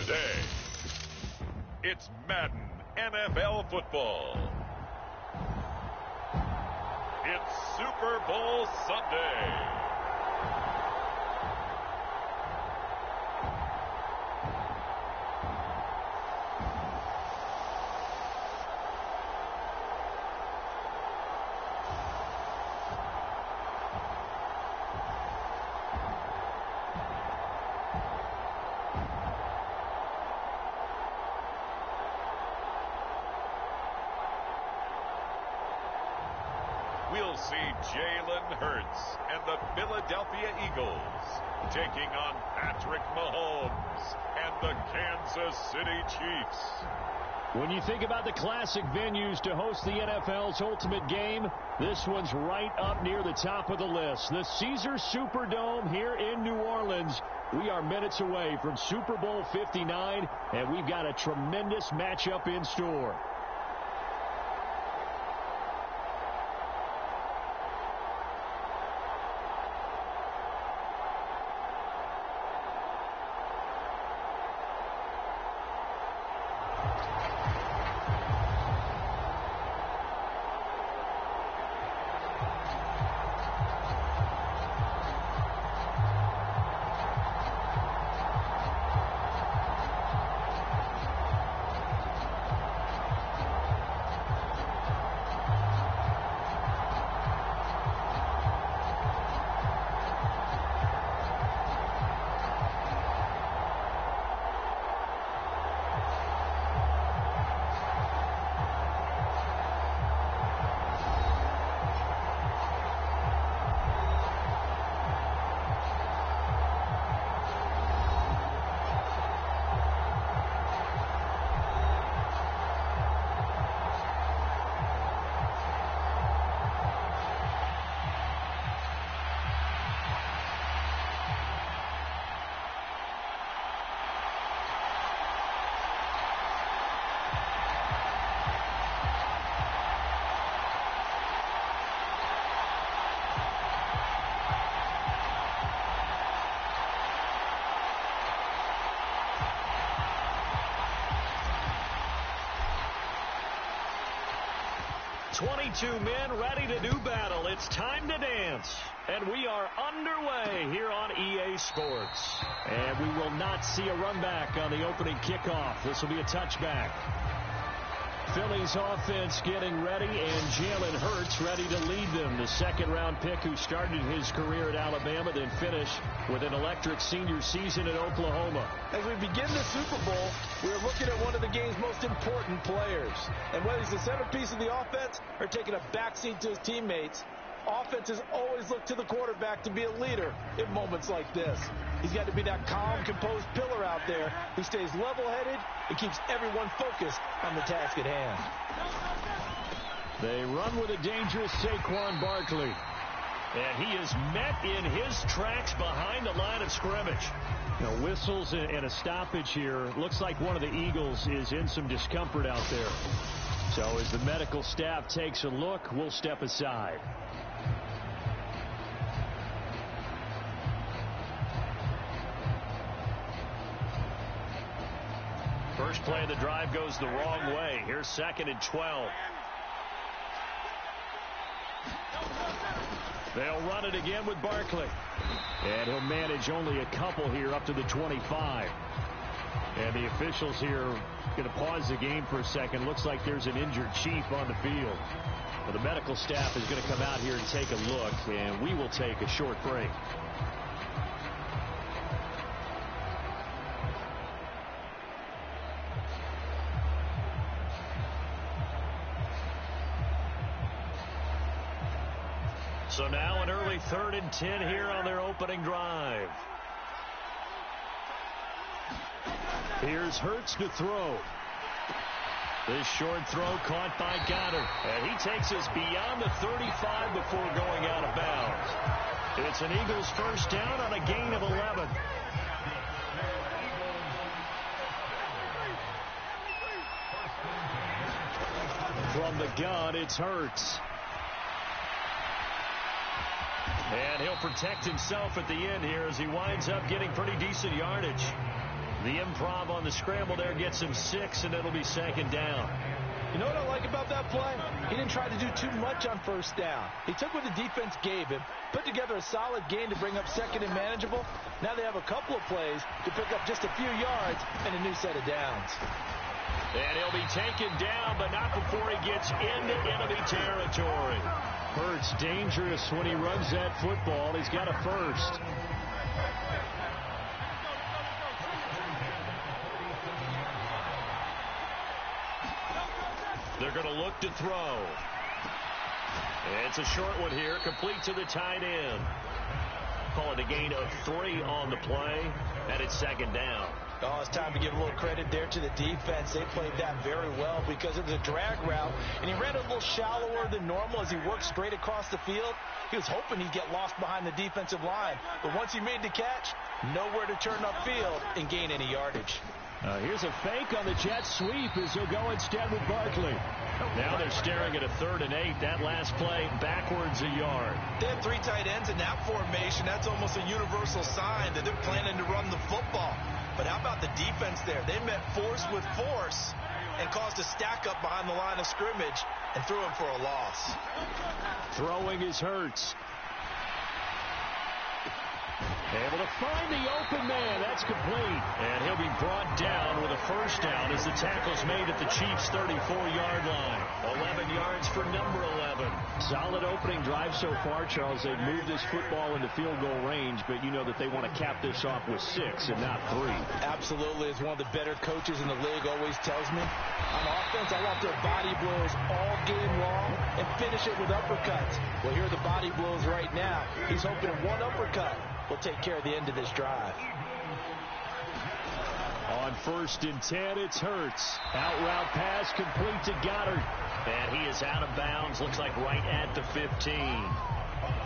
today. It's Madden NFL football. It's Super Bowl Sunday. We'll see Jalen Hurts and the Philadelphia Eagles taking on Patrick Mahomes and the Kansas City Chiefs. When you think about the classic venues to host the NFL's ultimate game, this one's right up near the top of the list. The Caesars Superdome here in New Orleans. We are minutes away from Super Bowl 59, and we've got a tremendous matchup in store. Two men ready to do battle. It's time to dance. And we are underway here on EA Sports. And we will not see a run back on the opening kickoff. This will be a touchback. Philly's offense getting ready, and Jalen Hurts ready to lead them. The second-round pick who started his career at Alabama, then finished with an electric senior season at Oklahoma. As we begin the Super Bowl, we're looking at one of the game's most important players. And whether he's the centerpiece of the offense or taking a backseat to his teammates, offenses always look to the quarterback to be a leader in moments like this. He's got to be that calm, composed pillar out there who stays level-headed and keeps everyone focused on the task at hand. They run with a dangerous Saquon Barkley. And he is met in his tracks behind the line of scrimmage. Now, whistles and a stoppage here. Looks like one of the Eagles is in some discomfort out there. So as the medical staff takes a look, we'll step aside. First play of the drive goes the wrong way. Here's 2nd and 12. They'll run it again with Barkley. And he'll manage only a couple here up to the 25. And the officials here are going to pause the game for a second. Looks like there's an injured Chief on the field. Well, the medical staff is going to come out here and take a look, and we will take a short break. So now an early 3rd and 10 here on their opening drive. Here's Hurts to throw. This short throw caught by Goddard. And he takes us beyond the 35 before going out of bounds. It's an Eagles first down on a gain of 11. From the gun, it's Hurts. And he'll protect himself at the end here as he winds up getting pretty decent yardage. The improv on the scramble there gets him 6, and it'll be second down. You know what I like about that play? He didn't try to do too much on first down. He took what the defense gave him, put together a solid gain to bring up second and manageable. Now they have a couple of plays to pick up just a few yards and a new set of downs. And he'll be taken down, but not before he gets into enemy territory. Hurts dangerous when he runs that football. He's got a first. They're going to look to throw. It's a short one here, complete to the tight end. Call it a gain of 3 on the play, and it's second down. Oh, it's time to give a little credit there to the defense. They played that very well because it was a drag route, and he ran a little shallower than normal as he worked straight across the field. He was hoping he'd get lost behind the defensive line, but once he made the catch, nowhere to turn upfield and gain any yardage. Here's a fake on the jet sweep as he'll go instead with Barkley. Now they're staring at a 3rd and 8. That last play backwards a yard. They have 3 tight ends in that formation. That's almost a universal sign that they're planning to run the football. But how about the defense there? They met force with force and caused a stack up behind the line of scrimmage and threw him for a loss. Throwing is Hurts. Able to find the open man. That's complete. And he'll be brought down with a first down as the tackle's made at the Chiefs' 34-yard line. 11 yards for number 11. Solid opening drive so far, Charles. They've moved this football into field goal range, but you know that they want to cap this off with 6 and not 3. Absolutely. As one of the better coaches in the league always tells me, on offense, I want their body blows all game long and finish it with uppercuts. Well, here are the body blows right now. He's hoping one uppercut will take care of the end of this drive. On 1st and 10, it's Hurts. Out route pass complete to Goddard. And he is out of bounds. Looks like right at the 15.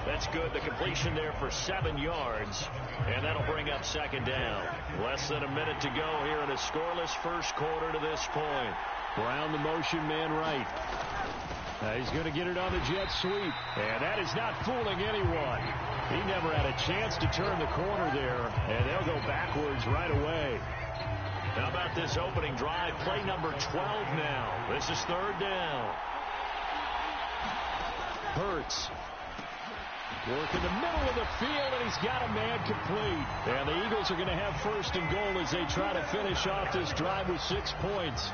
That's good. The completion there for 7 yards. And that'll bring up second down. Less than a minute to go here in a scoreless first quarter to this point. Brown the motion man right. He's going to get it on the jet sweep. And that is not fooling anyone. He never had a chance to turn the corner there. And they'll go backwards right away. How about this opening drive? Play number 12 now. This is 3rd down. Hurts. Work in the middle of the field, and he's got a man complete. And the Eagles are going to have 1st and goal as they try to finish off this drive with 6 points.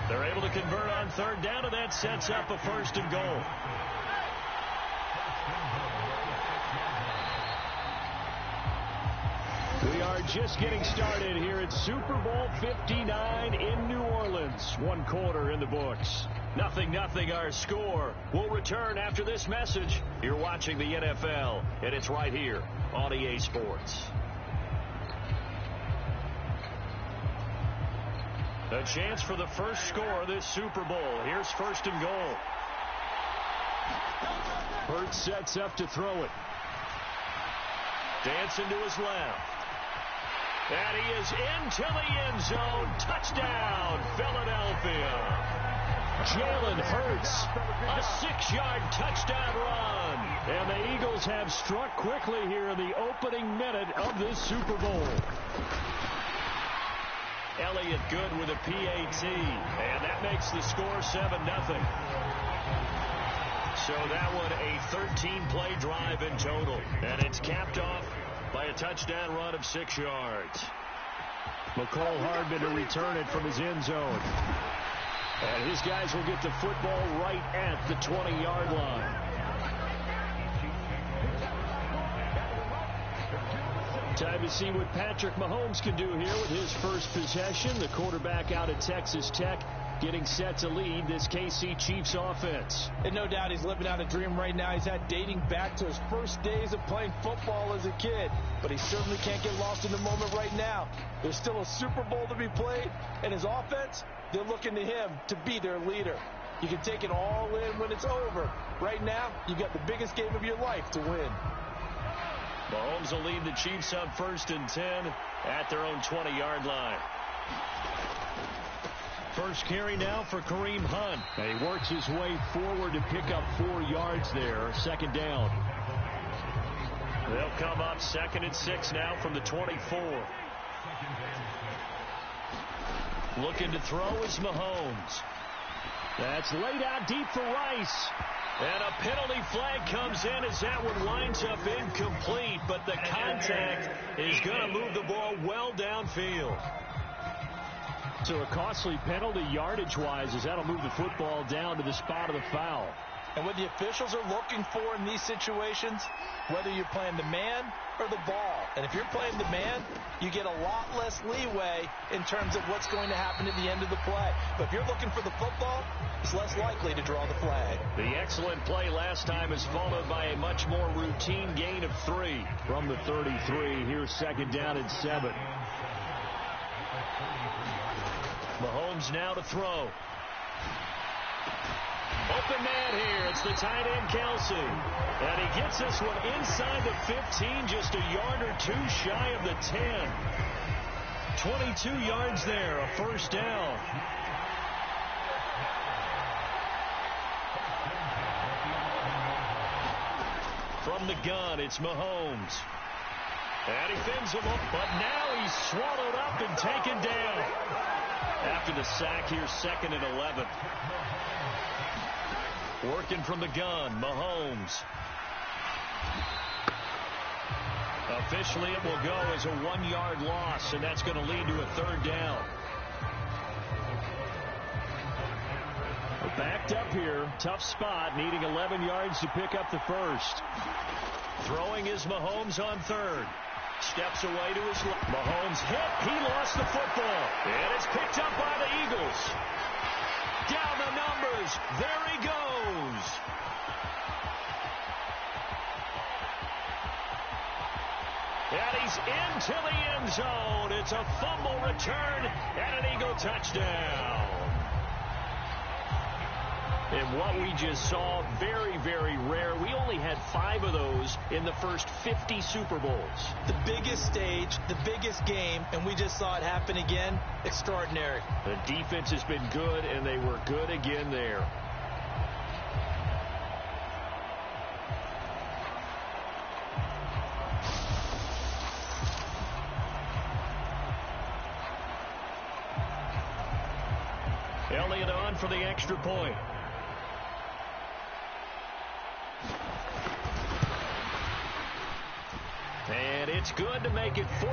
They're able to convert on 3rd down, and that sets up a 1st and goal. We are just getting started here at Super Bowl 59 in New Orleans. 1 quarter in the books. 0-0 our score. We'll return after this message. You're watching the NFL, and it's right here on EA Sports. A chance for the first score of this Super Bowl. Here's 1st and goal. Hurts sets up to throw it. Dancing to his left. And he is into the end zone. Touchdown, Philadelphia. Jalen Hurts, a 6-yard touchdown run. And the Eagles have struck quickly here in the opening minute of this Super Bowl. Elliott good with a PAT, and that makes the score 7-0. So that one a 13-play drive in total, and it's capped off by a touchdown run of 6 yards. McCole Hardman to return it from his end zone. And his guys will get the football right at the 20-yard line. Time to see what Patrick Mahomes can do here with his first possession. The quarterback out at Texas Tech getting set to lead this KC Chiefs offense. And no doubt he's living out a dream right now. He's had dating back to his first days of playing football as a kid. But he certainly can't get lost in the moment right now. There's still a Super Bowl to be played. And his offense, they're looking to him to be their leader. You can take it all in when it's over. Right now, you got the biggest game of your life to win. Mahomes will lead the Chiefs on 1st and 10 at their own 20-yard line. First carry now for Kareem Hunt. And he works his way forward to pick up 4 yards there. Second down. They'll come up 2nd and 6 now from the 24. Looking to throw is Mahomes. That's laid out deep for Rice. And a penalty flag comes in as that one winds up incomplete, but the contact is going to move the ball well downfield. So a costly penalty yardage-wise as that'll move the football down to the spot of the foul. And what the officials are looking for in these situations, whether you're playing the man or the ball. And if you're playing the man, you get a lot less leeway in terms of what's going to happen at the end of the play. But if you're looking for the football, it's less likely to draw the flag. The excellent play last time is followed by a much more routine gain of 3 from the 33. Here's second down and 7. Mahomes now to throw. Open man here. It's the tight end, Kelsey. And he gets this one inside the 15, just a yard or 2 shy of the 10. 22 yards there, a first down. From the gun, it's Mahomes. And he fins him up, but now he's swallowed up and taken down. After the sack here, second and 11. Working from the gun, Mahomes. Officially, it will go as a 1-yard loss, and that's going to lead to a third down. Backed up here, tough spot, needing 11 yards to pick up the first. Throwing is Mahomes on third. Steps away to his left. Mahomes hit. He lost the football. And it's picked up by the Eagles. Down the numbers. There he goes. And he's into the end zone. It's a fumble return and an Eagle touchdown. And what we just saw, very, very rare. We only had 5 of those in the first 50 Super Bowls. The biggest stage, the biggest game, and we just saw it happen again. Extraordinary. The defense has been good, and they were good again there. Elliott on for the extra point. And it's good to make it 14-0.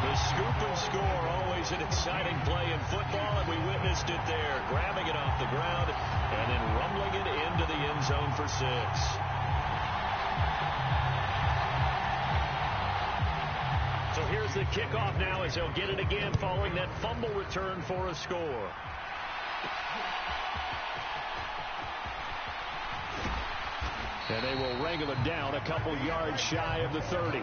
The scoop and score, always an exciting play in football, and we witnessed it there, grabbing it off the ground and then rumbling it into the end zone for 6. So here's the kickoff now as they'll get it again following that fumble return for a score. And they will wrangle it down a couple yards shy of the 30.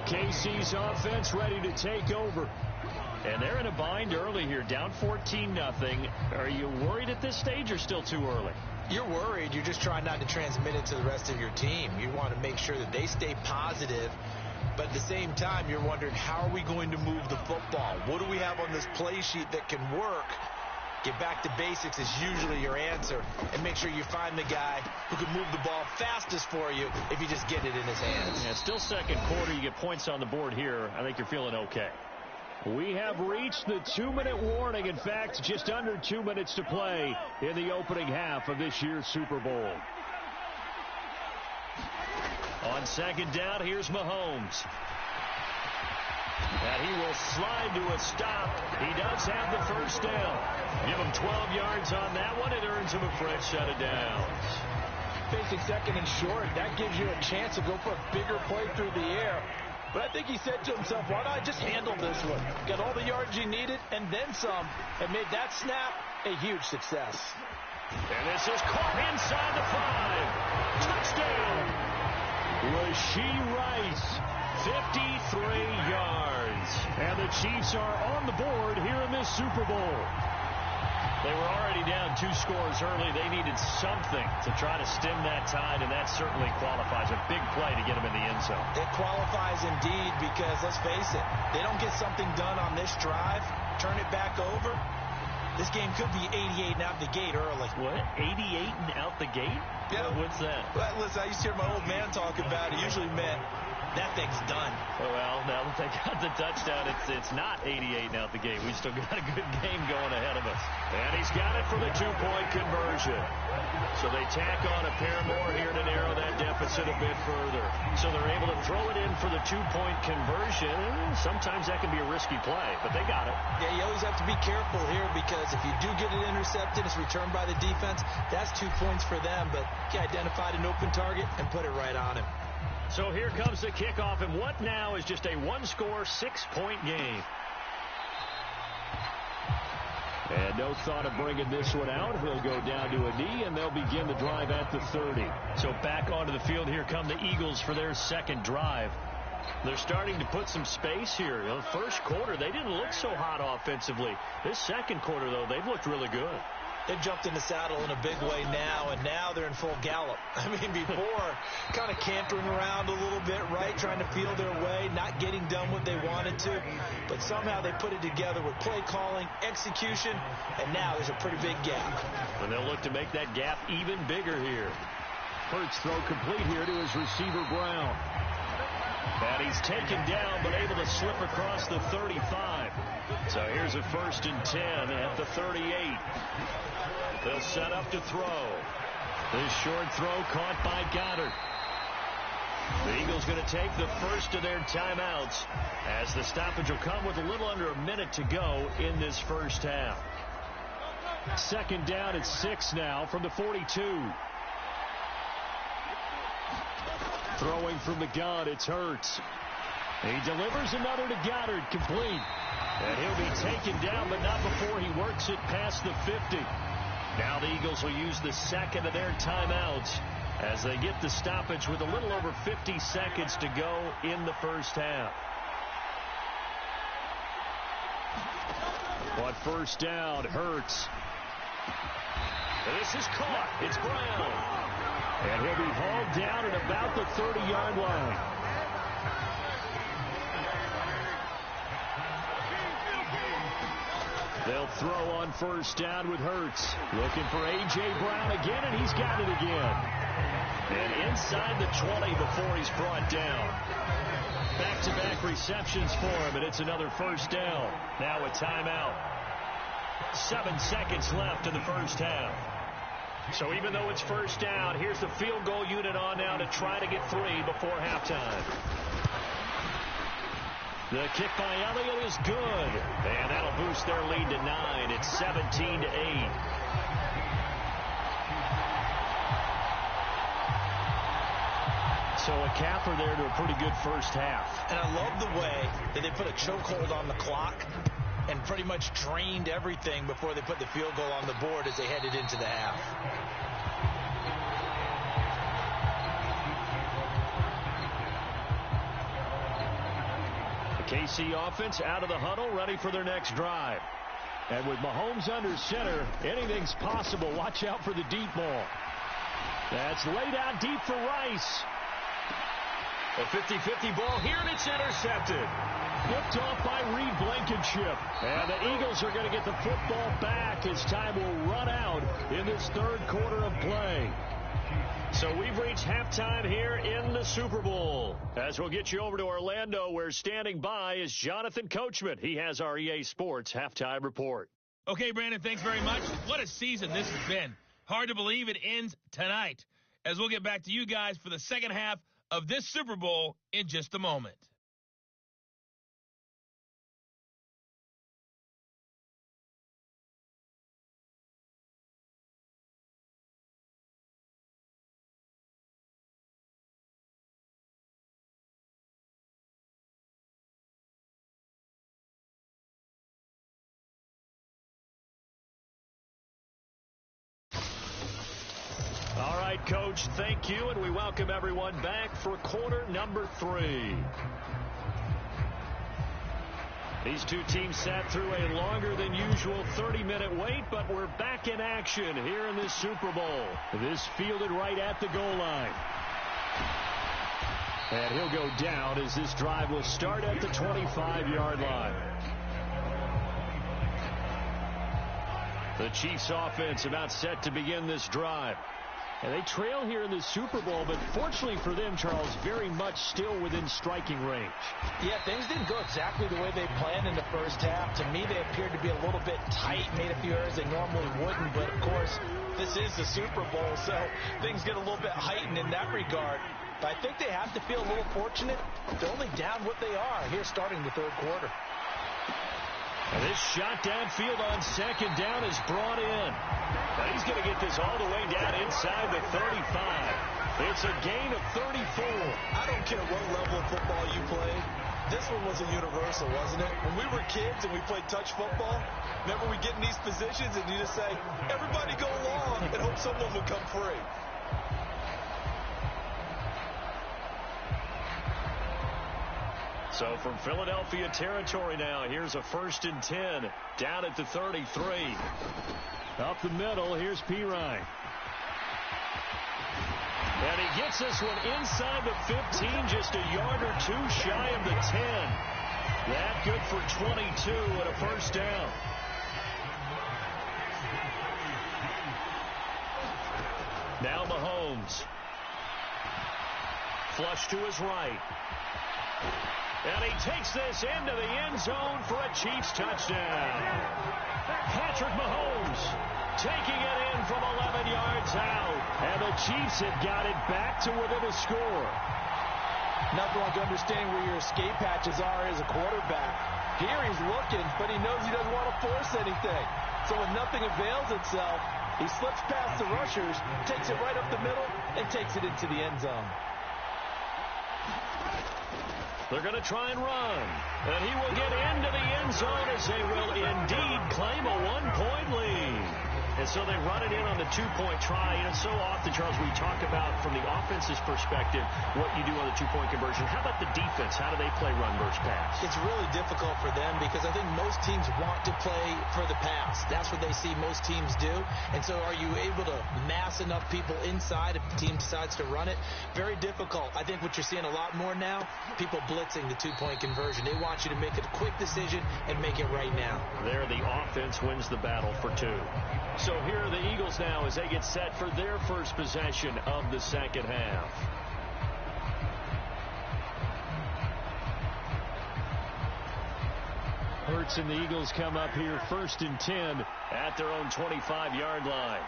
KC's offense ready to take over. And they're in a bind early here, down 14-0. Are you worried at this stage or still too early? You're worried. You're just trying not to transmit it to the rest of your team. You want to make sure that they stay positive. But at the same time, you're wondering, how are we going to move the football? What do we have on this play sheet that can work? Get back to basics is usually your answer. And make sure you find the guy who can move the ball fastest for you if you just get it in his hands. Yeah, still second quarter. You get points on the board here. I think you're feeling okay. We have reached the 2-minute warning. In fact, just under 2 minutes to play in the opening half of this year's Super Bowl. On second down, here's Mahomes. And he will slide to a stop. He does have the first down. Give him 12 yards on that one. It earns him a fresh set of downs. Facing second and short, that gives you a chance to go for a bigger play through the air. But I think he said to himself, why not just handle this one? Got all the yards you needed and then some, and made that snap a huge success. And this is caught inside the 5. Touchdown. Rashee Rice, 53 yards. And the Chiefs are on the board here in this Super Bowl. They were already down 2 scores early. They needed something to try to stem that tide, and that certainly qualifies. A big play to get them in the end zone. It qualifies indeed because, let's face it, they don't get something done on this drive, turn it back over, This game could be 88 and out the gate early. What? 88 and out the gate? Yeah. What's that? Well, listen, I used to hear my old man talk about it. It usually meant that thing's done. Well, now that they got the touchdown, it's not 88 and out the gate. We still got a good game going ahead of us. And he's got it for the two-point conversion. So they tack on a pair more here to narrow that deficit a bit further. So they're able to throw it in for the two-point conversion. Sometimes that can be a risky play, but they got it. Yeah, you always have to be careful here because if you do get it intercepted, it's returned by the defense. That's 2 points for them, but he identified an open target and put it right on him. So here comes the kickoff, and what now is just a one-score, 6-point game. And no thought of bringing this one out. He'll go down to a knee, and they'll begin the drive at the 30. So back onto the field, here come the Eagles for their second drive. They're starting to put some space here. In the first quarter, they didn't look so hot offensively. This second quarter, though, they've looked really good. They've jumped in the saddle in a big way now, and now they're in full gallop. I mean, before, kind of cantering around a little bit, right, trying to feel their way, not getting done what they wanted to. But somehow they put it together with play calling, execution, and now there's a pretty big gap. And they'll look to make that gap even bigger here. Hurts throw complete here to his receiver, Brown. And he's taken down, but able to slip across the 35. So here's a 1st and 10 at the 38. They'll set up to throw. This short throw caught by Goddard. The Eagles going to take the first of their timeouts as the stoppage will come with a little under a minute to go in this first half. Second down at 6 now from the 42. Throwing from the gun, it's Hurts. He delivers another to Goddard, complete. And he'll be taken down, but not before he works it past the 50. Now the Eagles will use the second of their timeouts as they get the stoppage with a little over 50 seconds to go in the first half. On first down, Hurts. This is caught. It's Brown. And he'll be hauled down at about the 30-yard line. They'll throw on first down with Hurts. Looking for A.J. Brown again, and he's got it again. And inside the 20 before he's brought down. Back-to-back receptions for him, and it's another first down. Now a timeout. 7 seconds left in the first half. So even though it's first down, here's the field goal unit on now to try to get 3 before halftime. The kick by Elliott is good. And that'll boost their lead to 9. It's 17-8. So a capper there to a pretty good first half. And I love the way that they put a chokehold on the clock and pretty much drained everything before they put the field goal on the board as they headed into the half. The KC offense out of the huddle, ready for their next drive. And with Mahomes under center, anything's possible. Watch out for the deep ball. That's laid out deep for Rice. A 50-50 ball here, and it's intercepted. Whipped off by Reed Blankenship. And the Eagles are going to get the football back as time will run out in this third quarter of play. So we've reached halftime here in the Super Bowl. As we'll get you over to Orlando, where standing by is Jonathan Coachman. He has our EA Sports halftime report. Okay, Brandon, thanks very much. What a season this has been. Hard to believe it ends tonight. As we'll get back to you guys for the second half of this Super Bowl in just a moment. All right, Coach, thank you, and we welcome everyone back for quarter number 3. These two teams sat through a longer than usual 30-minute wait, but we're back in action here in this Super Bowl. This fielded right at the goal line. And he'll go down as this drive will start at the 25-yard line. The Chiefs offense about set to begin this drive. And they trail here in the Super Bowl, but fortunately for them, Charles, very much still within striking range. Yeah, things didn't go exactly the way they planned in the first half. To me, they appeared to be a little bit tight, made a few errors they normally wouldn't. But, of course, this is the Super Bowl, so things get a little bit heightened in that regard. But I think they have to feel a little fortunate. They're only down what they are here starting the third quarter. And this shot downfield on second down is brought in. Now he's going to get this all the way down inside the 35. It's a gain of 34. I don't care what level of football you play. This one was a universal, wasn't it? When we were kids and we played touch football, remember we get in these positions and you just say, everybody go along and hope someone would come free. So from Philadelphia territory now, here's a 1st and 10 down at the 33. Up the middle, here's Pirine. And he gets this one inside the 15, just a yard or two shy of the 10. That good for 22 and a first down. Now Mahomes. Flush to his right. And he takes this into the end zone for a Chiefs touchdown. Patrick Mahomes taking it in from 11 yards out. And the Chiefs have got it back to within a score. Nothing like understanding where your escape hatches are as a quarterback. Here he's looking, but he knows he doesn't want to force anything. So when nothing avails itself, he slips past the rushers, takes it right up the middle, and takes it into the end zone. They're going to try and run. And he will get into the end zone as they will indeed claim a one-point lead. And so they run it in on the two-point try. And so often, Charles, we talk about from the offense's perspective what you do on the two-point conversion. How about the defense? How do they play run versus pass? It's really difficult for them because I think most teams want to play for the pass. That's what they see most teams do. And so are you able to mass enough people inside if the team decides to run it? Very difficult. I think what you're seeing a lot more now, people blitzing the two-point conversion. They want you to make a quick decision and make it right now. There, the offense wins the battle for two. So here are the Eagles now as they get set for their first possession of the second half. Hurts and the Eagles come up here 1st and 10 at their own 25-yard line.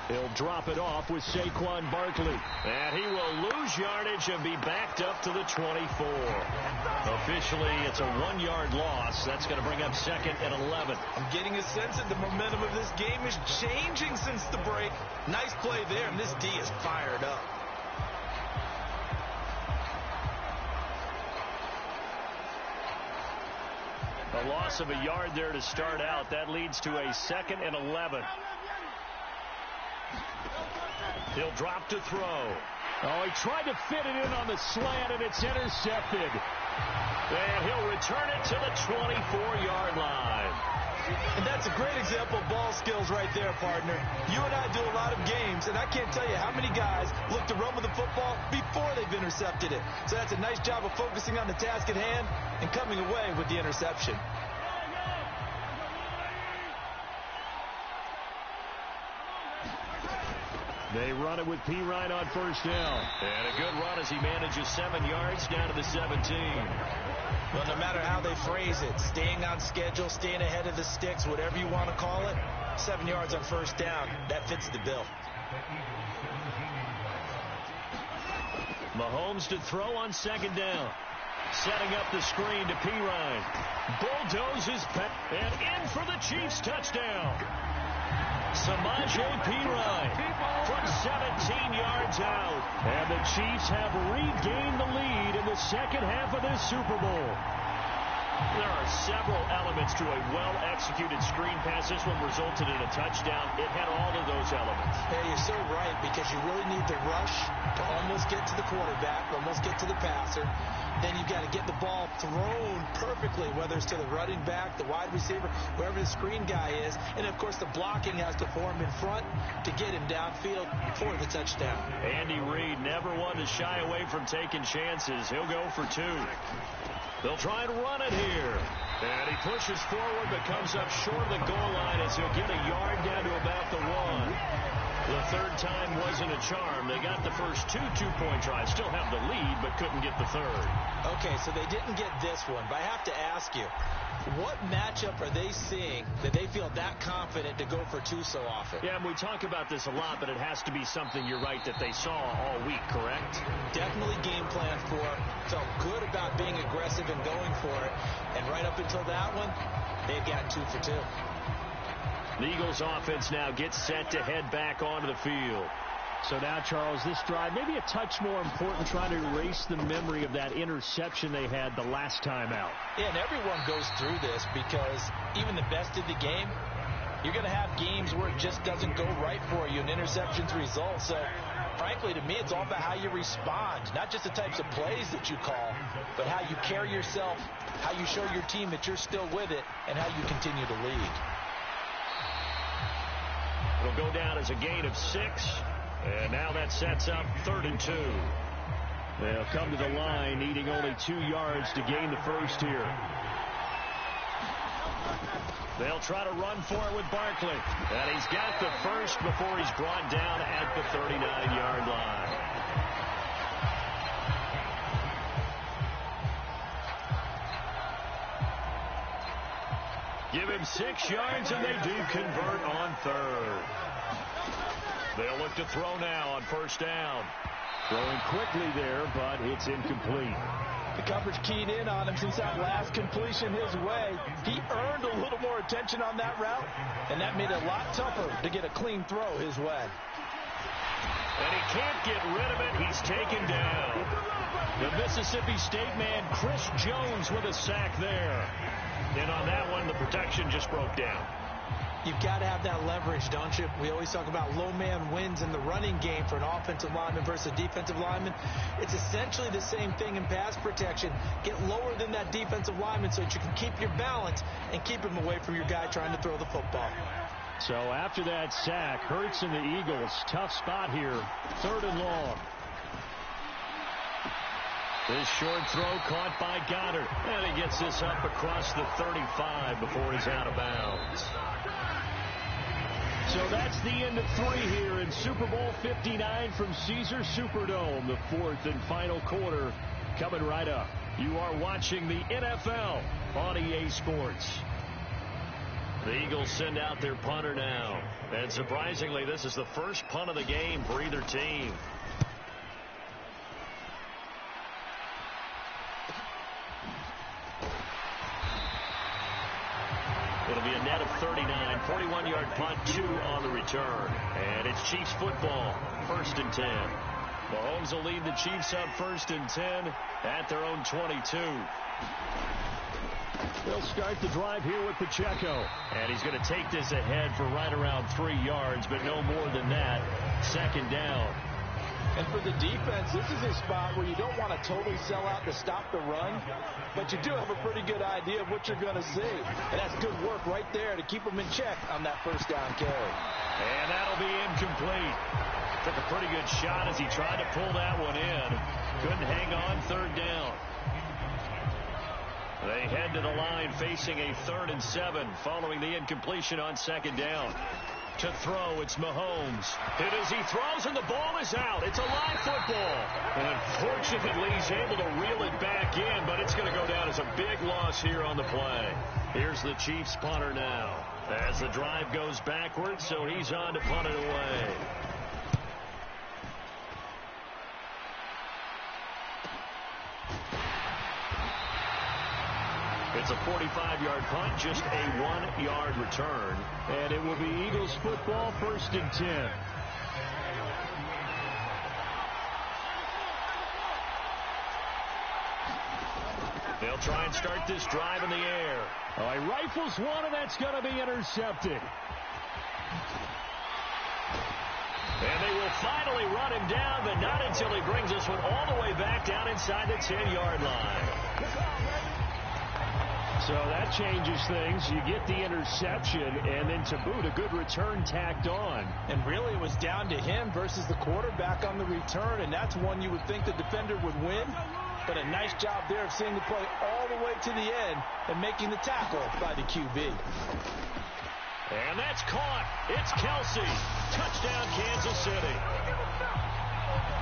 He'll drop it off with Saquon Barkley. And he will lose yardage and be backed up to the 24. Officially, it's a 1-yard loss. That's going to bring up 2nd and 11. I'm getting a sense that the momentum of this game is changing since the break. Nice play there, and this D is fired up. A loss of a yard there to start out. That leads to a 2nd and 11. He'll drop to throw. Oh, he tried to fit it in on the slant, and it's intercepted. And he'll return it to the 24-yard line. And that's a great example of ball skills right there, partner. You and I do a lot of games, and I can't tell you how many guys look to run with the football before they've intercepted it. So that's a nice job of focusing on the task at hand and coming away with the interception. They run it with Pirine on first down. And a good run as he manages 7 yards down to the 17. Well, no matter how they phrase it, staying on schedule, staying ahead of the sticks, whatever you want to call it, 7 yards on first down, that fits the bill. Mahomes to throw on second down. Setting up the screen to Pirine. Bulldozes and in for the Chiefs touchdown. Samaje Pirine from 17 yards out. And the Chiefs have regained the lead in the second half of this Super Bowl. There are several elements to a well-executed screen pass. This one resulted in a touchdown. It had all of those elements. Yeah, you're so right, because you really need the rush to almost get to the quarterback, almost get to the passer. Then you've got to get the ball thrown perfectly, whether it's to the running back, the wide receiver, wherever the screen guy is. And, of course, the blocking has to form in front to get him downfield for the touchdown. Andy Reid never one to shy away from taking chances. He'll go for two. They'll try and run it here. And he pushes forward but comes up short of the goal line as he'll get a yard down to about the 1. The third time wasn't a charm. They got the first two-point tries. Still have the lead, but couldn't get the third. Okay, so they didn't get this one, but I have to ask you, what matchup are they seeing that they feel that confident to go for two so often? Yeah, and we talk about this a lot, but it has to be something, you're right, that they saw all week, correct? Definitely game plan for. Felt good about being aggressive and going for it. And right up until that one, they've got 2 for 2. The Eagles offense now gets set to head back onto the field. So now, Charles, this drive may be a touch more important, trying to erase the memory of that interception they had the last time out. Yeah, and everyone goes through this because even the best of the game, you're going to have games where it just doesn't go right for you, and interceptions result. So, frankly, to me, it's all about how you respond, not just the types of plays that you call, but how you carry yourself, how you show your team that you're still with it, and how you continue to lead. It'll go down as a gain of 6. And now that sets up 3rd and 2. They'll come to the line needing only 2 yards to gain the first here. They'll try to run for it with Barkley. And he's got the first before he's brought down at the 39-yard line. Give him 6 yards, and they do convert on 3rd. They'll look to throw now on 1st down. Throwing quickly there, but it's incomplete. The coverage keyed in on him since that last completion his way. He earned a little more attention on that route, and that made it a lot tougher to get a clean throw his way. And he can't get rid of it. He's taken down. The Mississippi State man, Chris Jones, with a sack there. And on that one, the protection just broke down. You've got to have that leverage, don't you? We always talk about low man wins in the running game for an offensive lineman versus a defensive lineman. It's essentially the same thing in pass protection. Get lower than that defensive lineman so that you can keep your balance and keep him away from your guy trying to throw the football. So after that sack, Hurts and the Eagles, tough spot here, 3rd and long. This short throw caught by Goddard. And he gets this up across the 35 before he's out of bounds. So that's the end of 3 here in Super Bowl 59 from Caesars Superdome. The 4th and final quarter coming right up. You are watching the NFL on EA Sports. The Eagles send out their punter now. And surprisingly, this is the first punt of the game for either team. It'll be a net of 39, 41-yard punt, 2 on the return. And it's Chiefs football, 1st and 10. Mahomes will lead the Chiefs up 1st and 10 at their own 22. They'll start the drive here with Pacheco. And he's going to take this ahead for right around 3 yards, but no more than that. 2nd down. And for the defense, this is a spot where you don't want to totally sell out to stop the run, but you do have a pretty good idea of what you're going to see. And that's good work right there to keep them in check on that 1st down carry. And that'll be incomplete. Took a pretty good shot as he tried to pull that one in. Couldn't hang on, 3rd down. They head to the line facing a 3rd and 7 following the incompletion on 2nd down. To throw, it's Mahomes. And as he throws and the ball is out, it's a live football. And unfortunately, he's able to reel it back in, but it's going to go down as a big loss here on the play. Here's the Chiefs punter now. As the drive goes backwards, so he's on to punt it away. It's a 45-yard punt, just a 1-yard return. And it will be Eagles football, 1st and 10. They'll try and start this drive in the air. Oh, he rifles one, and that's going to be intercepted. And they will finally run him down, but not until he brings this one all the way back down inside the 10-yard line. So that changes things. You get the interception, and then to boot, a good return tacked on. And really, it was down to him versus the quarterback on the return, and that's one you would think the defender would win. But a nice job there of seeing the play all the way to the end and making the tackle by the QB. And that's caught. It's Kelsey. Touchdown, Kansas City.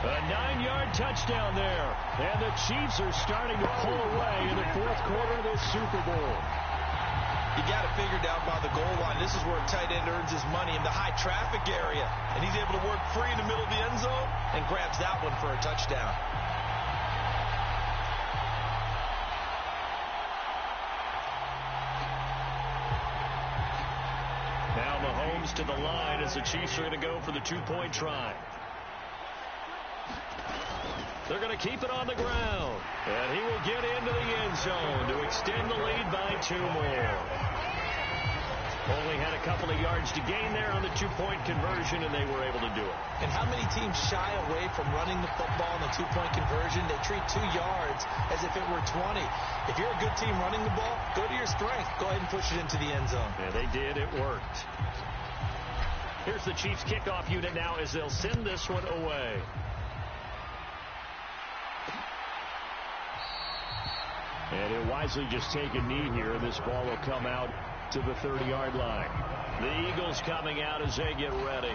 A 9-yard touchdown there. And the Chiefs are starting to pull away in the fourth quarter of this Super Bowl. You got it figured out by the goal line. This is where a tight end earns his money, in the high traffic area. And he's able to work free in the middle of the end zone and grabs that one for a touchdown. Now Mahomes to the line as the Chiefs are going to go for the 2-point try. They're going to keep it on the ground. And he will get into the end zone to extend the lead by 2 more. Only had a couple of yards to gain there on the 2-point conversion, and they were able to do it. And how many teams shy away from running the football in the 2-point conversion? They treat 2 yards as if it were 20. If you're a good team running the ball, go to your strength. Go ahead and push it into the end zone. Yeah, they did. It worked. Here's the Chiefs kickoff unit now as they'll send this one away. And he'll wisely just take a knee here, and this ball will come out to the 30-yard line. The Eagles coming out as they get ready.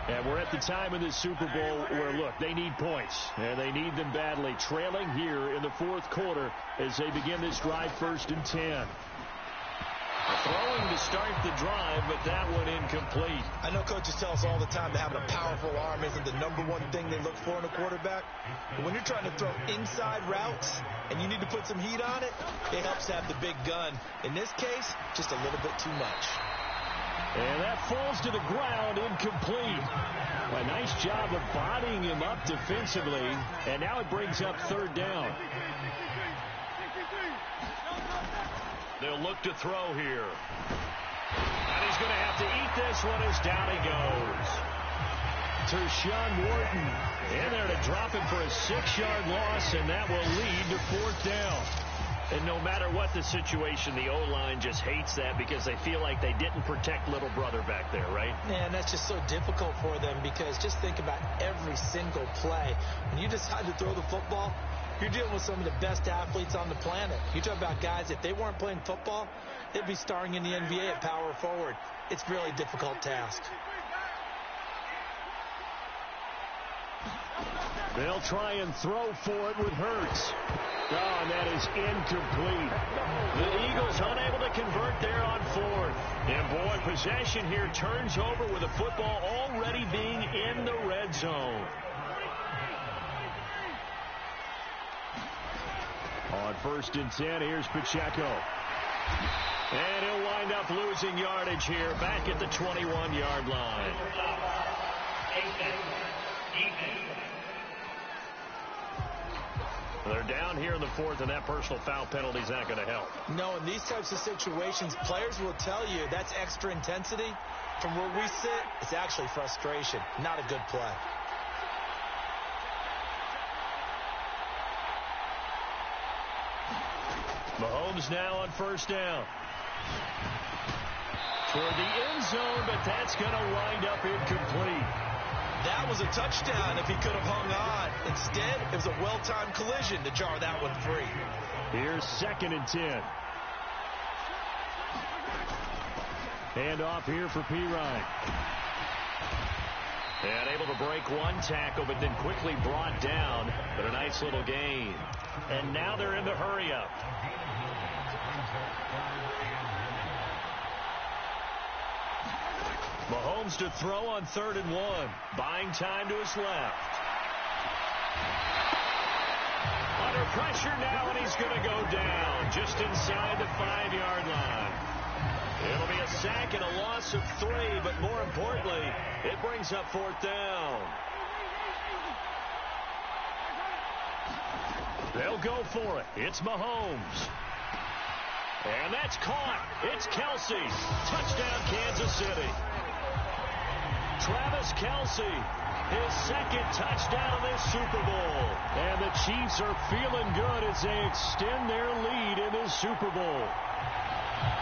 And we're at the time in this Super Bowl where, look, they need points, and they need them badly. Trailing here in the fourth quarter as they begin this drive, 1st and 10. Throwing to start the drive, but that one incomplete. I know coaches tell us all the time that having a powerful arm isn't the #1 thing they look for in a quarterback. But when you're trying to throw inside routes and you need to put some heat on it, it helps to have the big gun. In this case, just a little bit too much. And that falls to the ground, incomplete. A nice job of bodying him up defensively, and now it brings up 3rd down. They'll look to throw here. And he's going to have to eat this one as down he goes. Tershawn Wharton in there to drop him for a 6-yard loss, and that will lead to 4th down. And no matter what the situation, the O-line just hates that because they feel like they didn't protect little brother back there, right? Man, that's just so difficult for them because just think about every single play. When you decide to throw the football, you're dealing with some of the best athletes on the planet. You talk about guys, if they weren't playing football, they'd be starring in the NBA at power forward. It's a really difficult task. They'll try and throw for it with Hurts. Oh, and that is incomplete. The Eagles unable to convert there on 4th. And boy, possession here turns over with the football already being in the red zone. On 1st and 10, here's Pacheco. And he'll wind up losing yardage here back at the 21-yard line. They're down here in the 4th, and that personal foul penalty is not going to help. No, in these types of situations, players will tell you that's extra intensity. From where we sit, it's actually frustration, not a good play. Mahomes now on 1st down. Toward the end zone, but that's going to wind up incomplete. That was a touchdown if he could have hung on. Instead, it was a well-timed collision to jar that one free. Here's 2nd and 10. Hand off here for P-Ryan. And able to break one tackle, but then quickly brought down. But a nice little gain. And now they're in the hurry-up. Mahomes to throw on 3rd and 1. Buying time to his left. Under pressure now, and he's going to go down just inside the 5-yard line. It'll be a sack and a loss of 3, but more importantly, it brings up 4th down. They'll go for it. It's Mahomes. And that's caught. It's Kelsey. Touchdown, Kansas City. Travis Kelsey, his 2nd touchdown of this Super Bowl. And the Chiefs are feeling good as they extend their lead in this Super Bowl.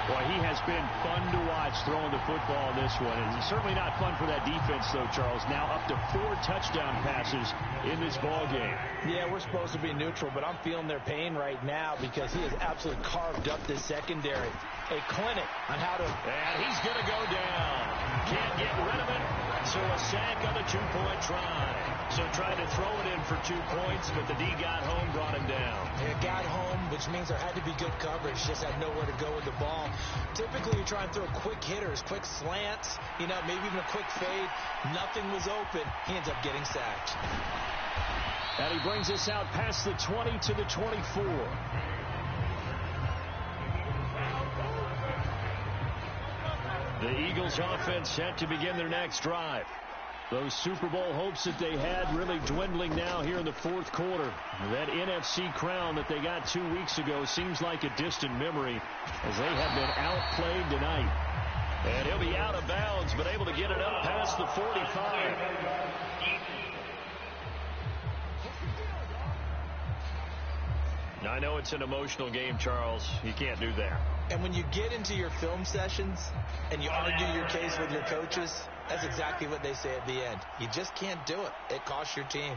Boy, he has been fun to watch throwing the football in this one. It's certainly not fun for that defense, though, Charles. Now up to 4 touchdown passes in this ball game. Yeah, we're supposed to be neutral, but I'm feeling their pain right now because he has absolutely carved up this secondary. A clinic on how to... And he's going to go down. Can't get rid of it. So a sack on the 2-point try. So tried to throw it in for 2 points, but the D got home, brought him down. It got home, which means there had to be good coverage. Just had nowhere to go with the ball. Typically, you try and throw quick hitters, quick slants, maybe even a quick fade. Nothing was open. He ends up getting sacked. And he brings us out past the 20 to the 24. The Eagles offense set to begin their next drive. Those Super Bowl hopes that they had really dwindling now here in the fourth quarter. That NFC crown that they got 2 weeks ago seems like a distant memory as they have been outplayed tonight. And he'll be out of bounds, but able to get it up past the 45. I know it's an emotional game, Charles. You can't do that. And when you get into your film sessions and you argue your case with your coaches, that's exactly what they say at the end. You just can't do it. It costs your team.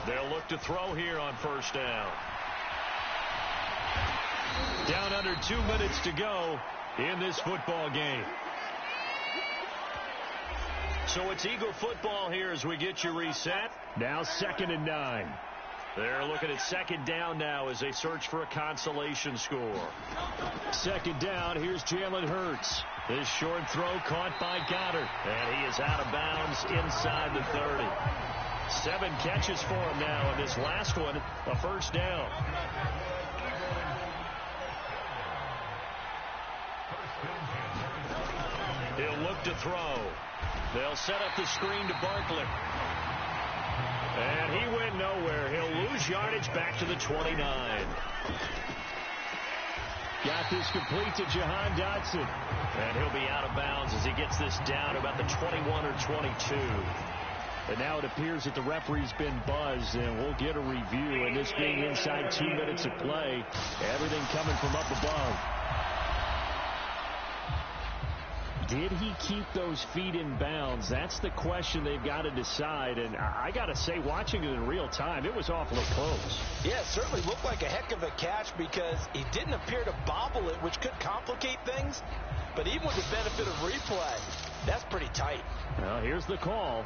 They'll look to throw here on first down. Down under 2 minutes to go in this football game. So it's Eagle football here as we get you reset. Now 2nd and 9. They're looking at second down now as they search for a consolation score. Second down, here's Jalen Hurts. This short throw caught by Goddard. And he is out of bounds inside the 30. 7 catches for him now, and this last one, a first down. He'll look to throw. They'll set up the screen to Barkley. And he went nowhere. He'll lose yardage back to the 29. Got this complete to Jahan Dotson. And he'll be out of bounds as he gets this down about the 21 or 22. And now it appears that the referee's been buzzed, and we'll get a review. And this being inside 2 minutes of play, everything coming from up above. Did he keep those feet in bounds? That's the question they've got to decide. And I got to say, watching it in real time, it was awfully close. Yeah, it certainly looked like a heck of a catch because he didn't appear to bobble it, which could complicate things. But even with the benefit of replay, that's pretty tight. Well, here's the call.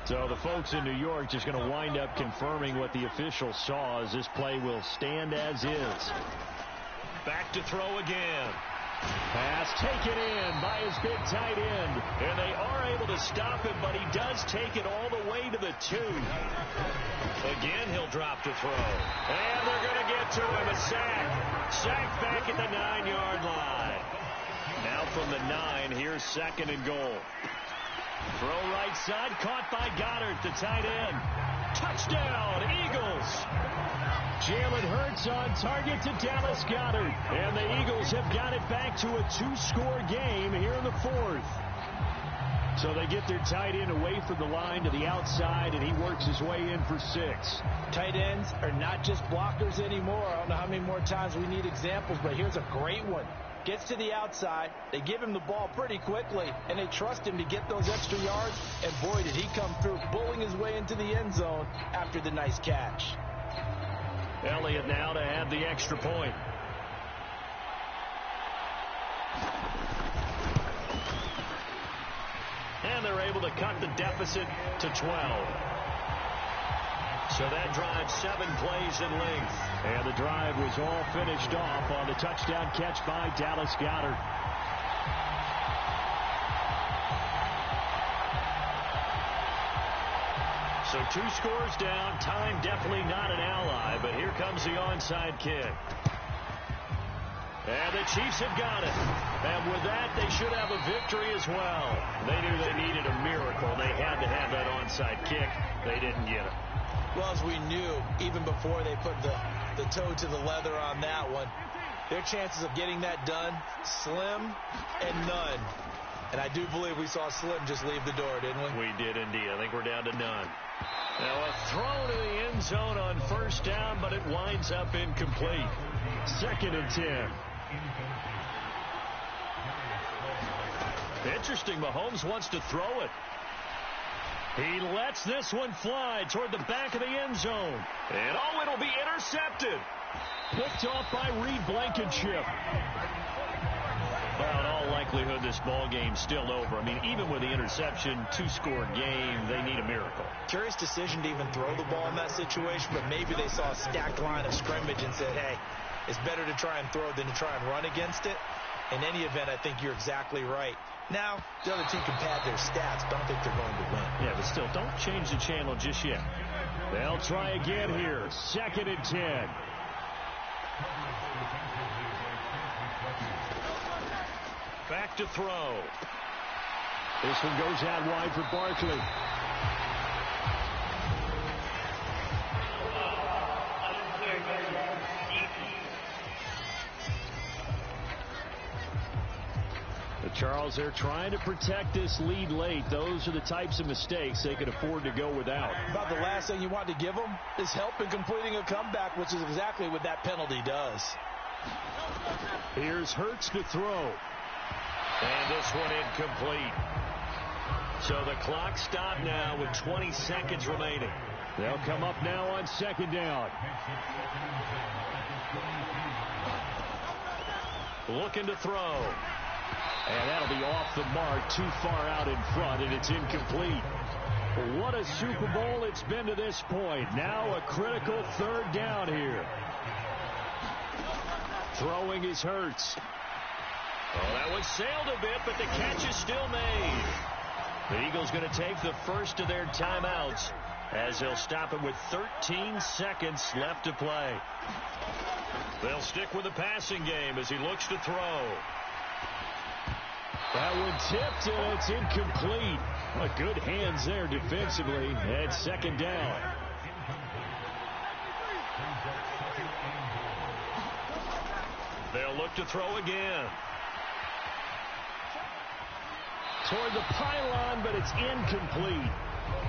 So the folks in New York just going to wind up confirming what the official saw as this play will stand as is. Back to throw again. Pass taken in by his big tight end. And they are able to stop him, but he does take it all the way to the 2. Again, he'll drop to throw. And they're going to get to him. A sack. Sack back at the 9-yard line. Now from the 9, here's 2nd and goal. Throw right side, caught by Goddard, the tight end. Touchdown, Eagles. Jalen Hurts on target to Dallas Goedert. And the Eagles have got it back to a 2-score game here in the 4th. So they get their tight end away from the line to the outside, and he works his way in for 6. Tight ends are not just blockers anymore. I don't know how many more times we need examples, but here's a great one. Gets to the outside, they give him the ball pretty quickly, and they trust him to get those extra yards, and boy, did he come through, bulling his way into the end zone after the nice catch. Elliott now to add the extra point. And they're able to cut the deficit to 12. So that drive 7 plays in length. And the drive was all finished off on the touchdown catch by Dallas Goedert. So 2 scores down. Time definitely not an ally, but here comes the onside kick. And the Chiefs have got it. And with that, they should have a victory as well. They knew they needed a miracle. They had to have that onside kick. They didn't get it. Well, as we knew, even before they put the toe to the leather on that one, their chances of getting that done, slim and none. And I do believe we saw Slim just leave the door, didn't we? We did indeed. I think we're down to none. Now a throw to the end zone on first down, but it winds up incomplete. 2nd and 10. Interesting, Mahomes wants to throw it. He lets this one fly toward the back of the end zone. And oh, it'll be intercepted. Picked off by Reed Blankenship. Well, in all likelihood, this ball game's still over. I mean, even with the interception, 2-score game, they need a miracle. Curious decision to even throw the ball in that situation, but maybe they saw a stacked line of scrimmage and said, hey, it's better to try and throw than to try and run against it. In any event, I think you're exactly right. Now, the other team can pad their stats, but I don't think they're going to win. Yeah, but still, don't change the channel just yet. They'll try again here. 2nd and 10. Back to throw. This one goes out wide for Barkley. Charles, they're trying to protect this lead late. Those are the types of mistakes they could afford to go without. About the last thing you want to give them is help in completing a comeback, which is exactly what that penalty does. Here's Hurts to throw. And this one incomplete. So the clock stopped now with 20 seconds remaining. They'll come up now on 2nd down. Looking to throw. And that'll be off the mark, too far out in front, and it's incomplete. What a Super Bowl it's been to this point. Now a critical 3rd down here. Throwing is Hurts. Oh, that one sailed a bit, but the catch is still made. The Eagles going to take the first of their timeouts as they'll stop it with 13 seconds left to play. They'll stick with the passing game as he looks to throw. That one tipped, and it's incomplete. Good hands there defensively at 2nd down. They'll look to throw again. Toward the pylon, but it's incomplete.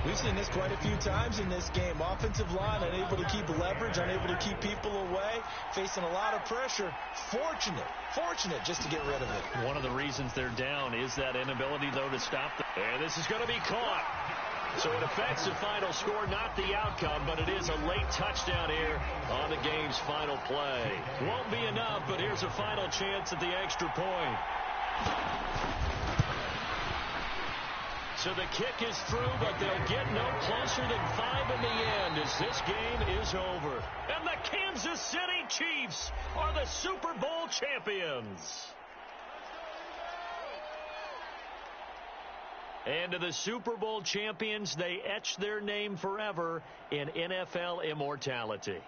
We've seen this quite a few times in this game. Offensive line unable to keep leverage, unable to keep people away, facing a lot of pressure. Fortunate just to get rid of it. One of the reasons they're down is that inability, though, to stop them. And this is going to be caught. So it affects the final score, not the outcome, but it is a late touchdown here on the game's final play. Won't be enough, but here's a final chance at the extra point. So the kick is through, but they'll get no closer than 5 in the end as this game is over. And the Kansas City Chiefs are the Super Bowl champions. And to the Super Bowl champions, they etch their name forever in NFL immortality.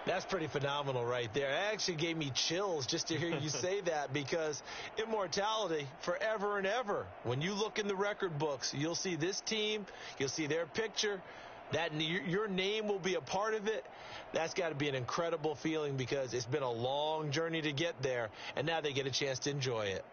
That's pretty phenomenal right there. It actually gave me chills just to hear you say that, because immortality forever and ever. When you look in the record books, you'll see this team, you'll see their picture, that your name will be a part of it. That's got to be an incredible feeling, because it's been a long journey to get there, and now they get a chance to enjoy it.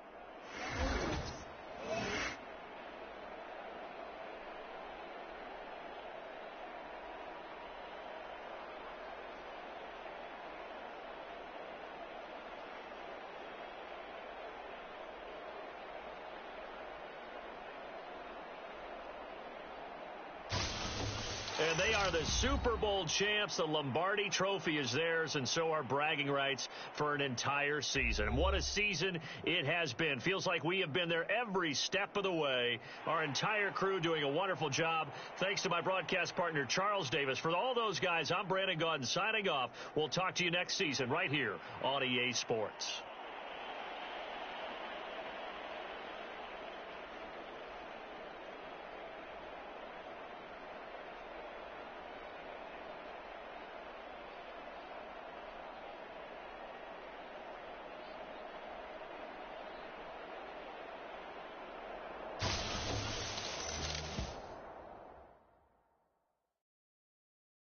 And they are the Super Bowl champs. The Lombardi Trophy is theirs, and so are bragging rights for an entire season. What a season it has been. Feels like we have been there every step of the way. Our entire crew doing a wonderful job. Thanks to my broadcast partner, Charles Davis. For all those guys, I'm Brandon Gaudin signing off. We'll talk to you next season right here on EA Sports.